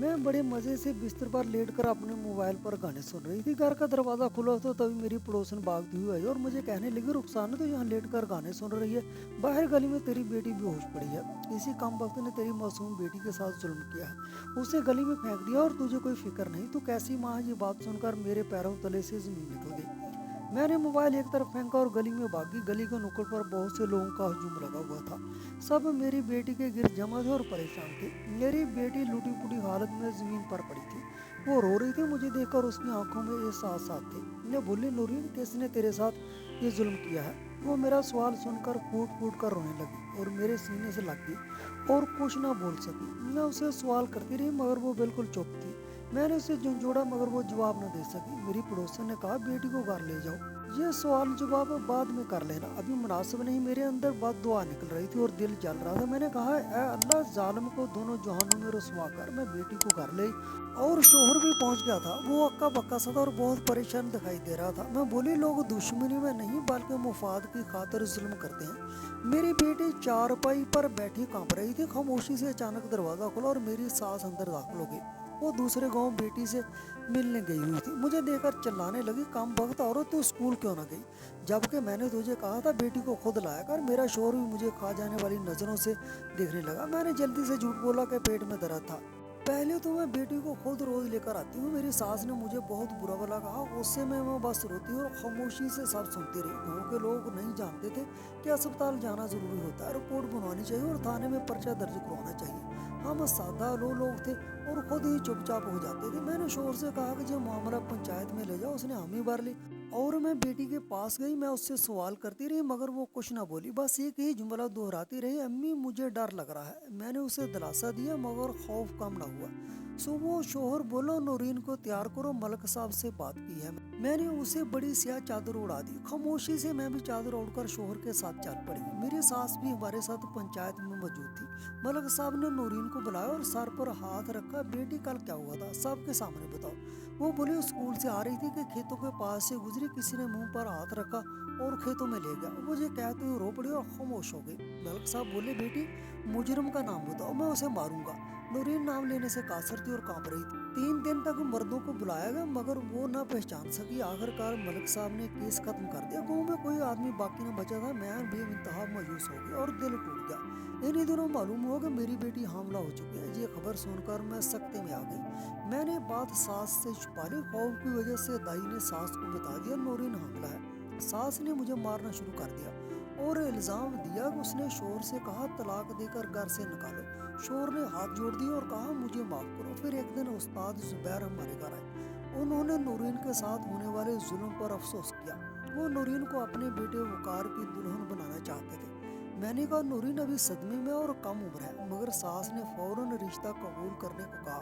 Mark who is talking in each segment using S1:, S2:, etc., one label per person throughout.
S1: मैं बड़े मज़े से बिस्तर पर लेटकर अपने मोबाइल पर गाने सुन रही थी। घर का दरवाज़ा खुला तो तभी मेरी पड़ोसन भागती हुई आई और मुझे कहने लगी, रुखसाना तो यहाँ लेटकर गाने सुन रही है, बाहर गली में तेरी बेटी बेहोश पड़ी है। इसी कम वक्त ने तेरी मासूम बेटी के साथ जुल्म किया है, उसे गली में फेंक दिया और तुझे कोई फिक्र नहीं। तू कैसी माँ है? ये बात सुनकर मेरे पैरों तले से ज़मीन निकल गई। मैंने मोबाइल एक तरफ फेंका और गली में भागी। गली के नुक्कड़ पर बहुत से लोगों का हुजूम लगा हुआ था। सब मेरी बेटी के गिर जमा थे और परेशान थे। मेरी बेटी लूटी पुटी हालत में जमीन पर पड़ी थी। वो रो रही थी। मुझे देखकर उसकी आंखों में एहसास थे। मैं बोली, नूरीन, किसने तेरे साथ ये जुल्म किया है? वो मेरा सवाल सुनकर फूट फूट कर रोने लगी और मेरे सीने से लग गई और कुछ ना बोल सकी। मैं उसे सवाल करती रही मगर वो बिल्कुल चुप थी। मैंने उसे झुंझोड़ा मगर वो जवाब न दे सकी। मेरी पड़ोसन ने कहा, बेटी को घर ले जाओ, ये सवाल जवाब बाद में कर लेना, अभी मुनासिब नहीं। मेरे अंदर बात दुआ निकल रही थी और दिल जल रहा था। मैंने कहा, ऐ अल्लाह, जालिम को दोनों जहानों में रुसवा कर। मैं बेटी को घर ले और शोहर भी पहुंच गया था। वो अक्का बक्का सा था और बहुत परेशान दिखाई दे रहा था। मैं बोली, लोग दुश्मनी में नहीं बल्कि मुफाद की खातिर जुल्म करते हैं। मेरी बेटी चारपाई पर बैठी कांप रही थी। खामोशी से अचानक दरवाजा खुला और मेरी सास अंदर दाखिल हो गई। वो दूसरे गांव बेटी से मिलने गई हुई थी। मुझे देखकर चिल्लाने लगी, कम वक्त औरत, तू स्कूल क्यों ना गई? जबकि मैंने तुझे कहा था बेटी को खुद लाया कर। मेरा शोहर भी मुझे खा जाने वाली नजरों से देखने लगा। मैंने जल्दी से झूठ बोला कि पेट में दर्द था। पहले तो मैं बेटी को खुद रोज लेकर आती हूँ। मेरी सास ने मुझे बहुत बुरा भला कहा। गुस्से में मैं बस रोती और खामोशी से सब सुनती रही। गाँव के लोग नहीं जानते थे कि अस्पताल जाना जरूरी होता है, रिपोर्ट बनवानी चाहिए और थाने में पर्चा दर्ज करवाना चाहिए। हम सादा लोग थे और खुद ही चुपचाप हो जाते थे। मैंने शोर से कहा कि जो मामला पंचायत में ले जाओ। उसने हामी भर ली और मैं बेटी के पास गई। मैं उससे सवाल करती रही मगर वो कुछ ना बोली, बस एक ही जुमला दोहराती रही, अम्मी मुझे डर लग रहा है। मैंने उसे दिलासा दिया मगर खौफ कम ना हुआ। सुबह शोहर बोलो, नूरीन को तैयार करो, मलक साहब से बात की है। मैंने उसे बड़ी स्याह चादर उड़ा दी। खामोशी से मैं भी चादर ओढ़कर शोहर के साथ चल पड़ी। मेरी सास भी हमारे साथ पंचायत में मौजूद थी। मलक साहब ने नूरीन को बुलाया और सर पर हाथ रखा। बेटी, कल क्या हुआ था? सबके सामने बताओ। वो बोली, स्कूल से आ रही थी कि खेतों के पास से गुजरी, किसी ने मुंह पर हाथ रखा और खेतों में ले गया। मुझे कहते हुए रो पड़ी और खामोश हो गई। मलक साहब बोले, बेटी, मुजरिम का नाम बताओ, मैं उसे मारूंगा। नूरीन नाम लेने से कासर थी और कांप रही थी। 3 दिन तक मर्दों को बुलाया गया मगर वो ना पहचान सकी। आखिरकार मलिक साहब ने केस खत्म कर दिया। गाँव में कोई आदमी बाकी न बचा था। मैं बेइंतहा मायूस हो गया और दिल टूट गया। इन्हीं दिनों मालूम हुआ कि मेरी बेटी हामला हो चुकी है। ये खबर सुनकर मैं सख्ते में आ गई। मैंने बात सास से छुपा ली। खौफ की वजह से दाई ने सास को बता दिया नूरीन हामला है। सास ने मुझे मारना शुरू कर दिया और इल्जाम दिया कि उसने शोहर से कहा तलाक देकर घर से निकालो। शोहर ने हाथ जोड़ दिए और कहा, मुझे माफ करो। फिर एक दिन उस्ताद जुबैर हमारे घर आए। उन्होंने नूरीन के साथ होने वाले जुल्म पर अफसोस किया। वो नूरीन को अपने बेटे वकार की दुल्हन बनाना चाहते थे। मैंने कहा, नूरीन अभी सदमे में और कम उम्र है, मगर सास ने फौरन रिश्ता कबूल करने को कहा।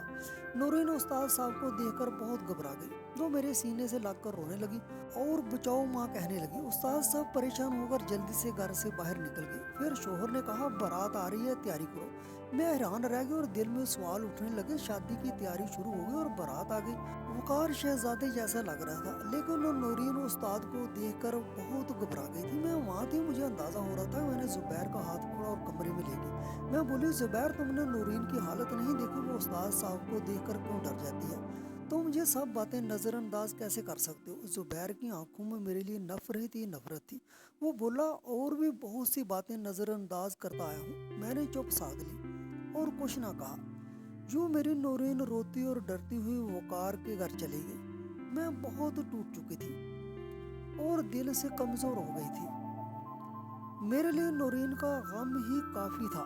S1: नूरीन उस्ताद साहब को देखकर बहुत घबरा गई। वो मेरे सीने से लगकर रोने लगी और बचाओ माँ कहने लगी। उस्ताद साहब परेशान होकर जल्दी से घर से बाहर निकल गए। फिर शोहर ने कहा, बारात आ रही है, तैयारी करो। मैं हैरान रह गई और दिल में सवाल उठने लगे। शादी की तैयारी शुरू हो गई और बारात आ गई। वकार शहजादे जैसा लग रहा था लेकिन नूरीन उस्ताद को देखकर बहुत घबरा गई थी। मैं वहाँ थी, मुझे अंदाजा हो रहा था। मैंने जुबैर का हाथ पकड़ा और कमरे में ले गई। मैं बोली, जुबैर, तुमने नूरीन की हालत नहीं देखी? वो उस्ताद साहब को देखकर क्यों डर जाती है? तुम ये सब बातें नज़रअंदाज कैसे कर सकते हो? जुबैर की आंखों में मेरे लिए नफरत ही नफरत थी। वो बोला, और भी बहुत सी बातें नज़रअंदाज करता आया हूँ। मैंने चुप साध ली और कुछ ना कहा। यूं मेरी नूरीन रोती और डरती हुई वकार के घर चली गई। मैं बहुत टूट चुकी थी और दिल से कमजोर हो गई थी। मेरे लिए नूरीन का गम ही काफी था।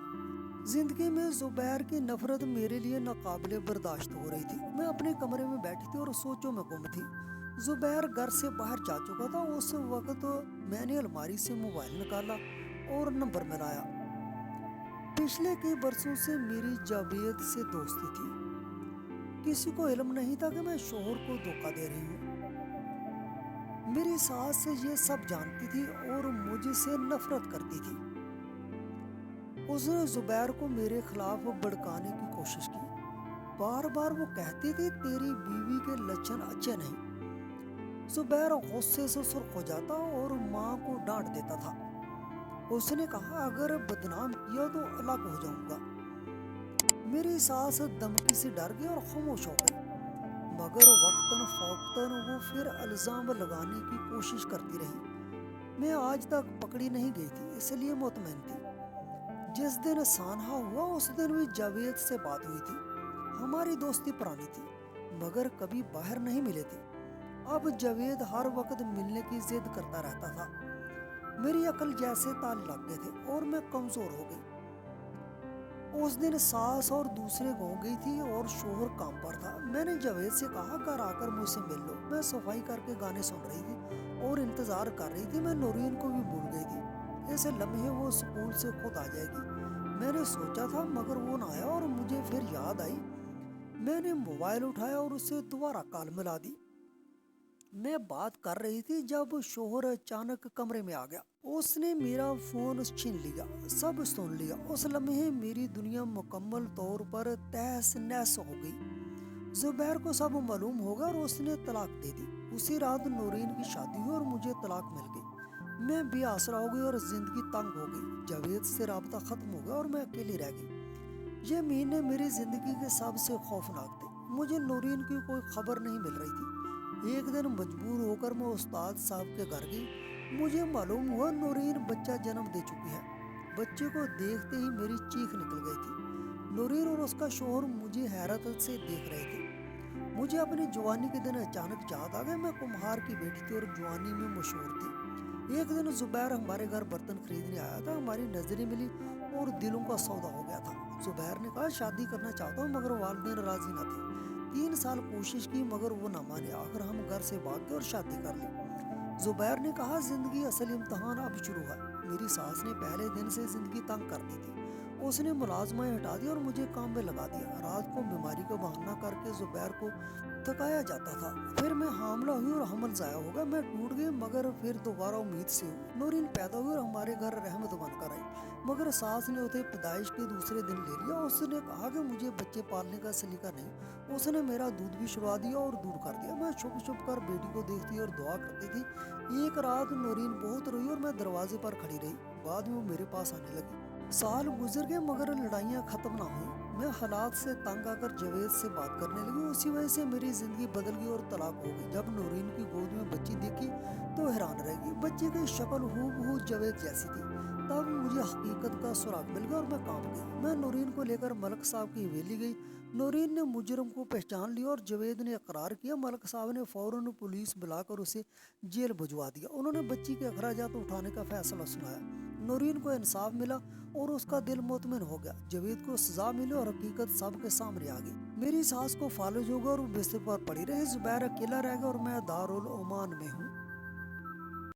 S1: जिंदगी में जुबैर की नफरत मेरे लिए नाकाबिले बर्दाश्त हो रही थी। मैं अपने कमरे में बैठी थी और सोचों में गुम थी। जुबैर घर से बाहर जा चुका था। उस वक्त मैंने अलमारी से मोबाइल निकाला और नंबर मिलाया। पिछले कई बरसों से मेरी जावेद से दोस्ती थी। किसी को इल्म नहीं था कि मैं शोहर को धोखा दे रही हूँ। मेरी सास ये सब जानती थी और मुझसे नफरत करती थी। उसने जुबैर को मेरे खिलाफ भड़काने की कोशिश की। बार बार वो कहती थी, तेरी बीवी के लक्षण अच्छे नहीं। जुबैर गुस्से से सुर्ख हो जाता और माँ को डांट देता था। उसने कहा, अगर बदनाम किया तो अलग हो जाऊंगा। میری سانس دھمکی سے ڈر گئی اور خاموش ہو گئی، مگر وقتاً فوقتاً وہ پھر الزام لگانے کی کوشش کرتی رہی۔ میں آج تک پکڑی نہیں گئی تھی، اس لیے مطمئن تھی۔ جس دن سانحہ ہوا اس دن بھی جاوید سے بات ہوئی تھی۔ ہماری دوستی پرانی تھی، مگر کبھی باہر نہیں ملے تھے۔ اب جاوید ہر وقت ملنے کی ضد کرتا رہتا تھا۔ میری عقل جیسے تال لگ گئے تھے اور میں کمزور ہو گئی۔ اس دن ساس اور دوسرے گاؤں گئی تھی اور شوہر کام پر تھا۔ میں نے جاوید سے کہا گھر آ کر مجھ سے مل لو۔ میں صفائی کر کے گانے سن رہی تھی اور انتظار کر رہی تھی۔ میں نورین کو بھی بھول گئی تھی، ایسے لمحے وہ سکول سے خود آ جائے گی۔ میں نے سوچا تھا مگر وہ نہ آیا، اور مجھے پھر یاد آئی۔ میں نے موبائل اٹھایا اور اسے دوبارہ کال ملا دی۔ میں بات کر رہی تھی جب شوہر اچانک کمرے میں آ گیا۔ اس نے میرا فون چھین لیا، سب سن لیا۔ اس لمحے میری دنیا مکمل طور پر تہس نہس ہو گئی۔ زبیر کو سب معلوم ہوگا اور اس نے طلاق دے دی۔ اسی رات نورین کی شادی ہوئی اور مجھے طلاق مل گئی۔ میں بے آسرا ہو گئی اور زندگی تنگ ہو گئی۔ جاوید سے رابطہ ختم ہو گیا اور میں اکیلی رہ گئی۔ یہ مہینے میری زندگی کے سب سے خوفناک تھے۔ مجھے نورین کی کوئی خبر نہیں مل رہی تھی۔ ایک دن مجبور ہو کر میں استاد صاحب کے گھر گئی۔ مجھے معلوم ہوا نورین بچہ جنم دے چکی ہے۔ بچے کو دیکھتے ہی میری چیخ نکل گئی تھی۔ نورین اور اس کا شوہر مجھے حیرت سے دیکھ رہے تھے۔ مجھے اپنی جوانی کے دن اچانک یاد آ گئے۔ میں کمہار کی بیٹی تھی اور جوانی میں مشہور تھی۔ ایک دن زبیر ہمارے گھر برتن خریدنے آیا تھا۔ ہماری نظریں ملی اور دلوں کا سودا ہو گیا تھا۔ زبیر نے کہا شادی کرنا چاہتا ہوں، مگر والدین راضی نہ تھے۔ 3 سال کوشش کی مگر وہ نہ مانے۔ آخر ہم گھر سے بھاگ گئے اور شادی کر لی۔ زبیر نے کہا زندگی اصل امتحان اب شروع ہے۔ میری ساس نے پہلے دن سے زندگی تنگ کر دی تھی۔ اس نے ملازمیں ہٹا دی اور مجھے کام میں لگا دیا۔ رات کو بیماری کا بہانہ کر کے زبیر کو تھکایا جاتا تھا۔ پھر میں حاملہ ہوئی اور حمل ضائع ہو گیا۔ میں ٹوٹ گئی مگر پھر دوبارہ امید سے ہوئی۔ نورین پیدا ہوئی اور ہمارے گھر رحمت بن کر آئی، مگر ساس نے اسے پیدائش کے دوسرے دن لے لیا۔ اس نے کہا کہ مجھے بچے پالنے کا سلیقہ نہیں۔ اس نے میرا دودھ بھی چھڑوا دیا اور دور کر دیا۔ میں چھپ چھپ کر بیٹی کو دیکھتی اور دعا کرتی تھی۔ ایک رات نورین بہت روئی اور میں دروازے پر کھڑی رہی۔ بعد میں وہ میرے پاس آنے لگی۔ سال گزر گئے مگر لڑائیاں ختم نہ ہوئیں۔ میں حالات سے تنگ آ کر جاوید سے بات کرنے لگی۔ اسی وجہ سے میری زندگی بدل گئی اور طلاق ہو گئی۔ جب نورین کی گود میں بچی دیکھی تو حیران رہ گئی۔ بچے کی شکل ہو بہو جاوید جیسی تھی۔ تب مجھے حقیقت کا سراغ مل گیا اور میں کانپ گئی۔ میں نورین کو لے کر ملک صاحب کی حویلی گئی۔ نورین نے مجرم کو پہچان لیا اور جاوید نے اقرار کیا۔ ملک صاحب نے فوراً پولیس بلا کر اسے جیل بھجوا دیا۔ انہوں نے بچی کے اخراجات اٹھانے کا فیصلہ سنایا۔ نورین کو انصاف ملا اور اس کا دل مطمئن ہو گیا۔ جاوید کو سزا ملی اور حقیقت سب کے سامنے آ گئی۔ میری ساس کو فالج ہو گیا اور وہ بستر پر پڑی رہی۔ زبیر اکیلا رہ گیا اور میں دارالعمان میں ہوں۔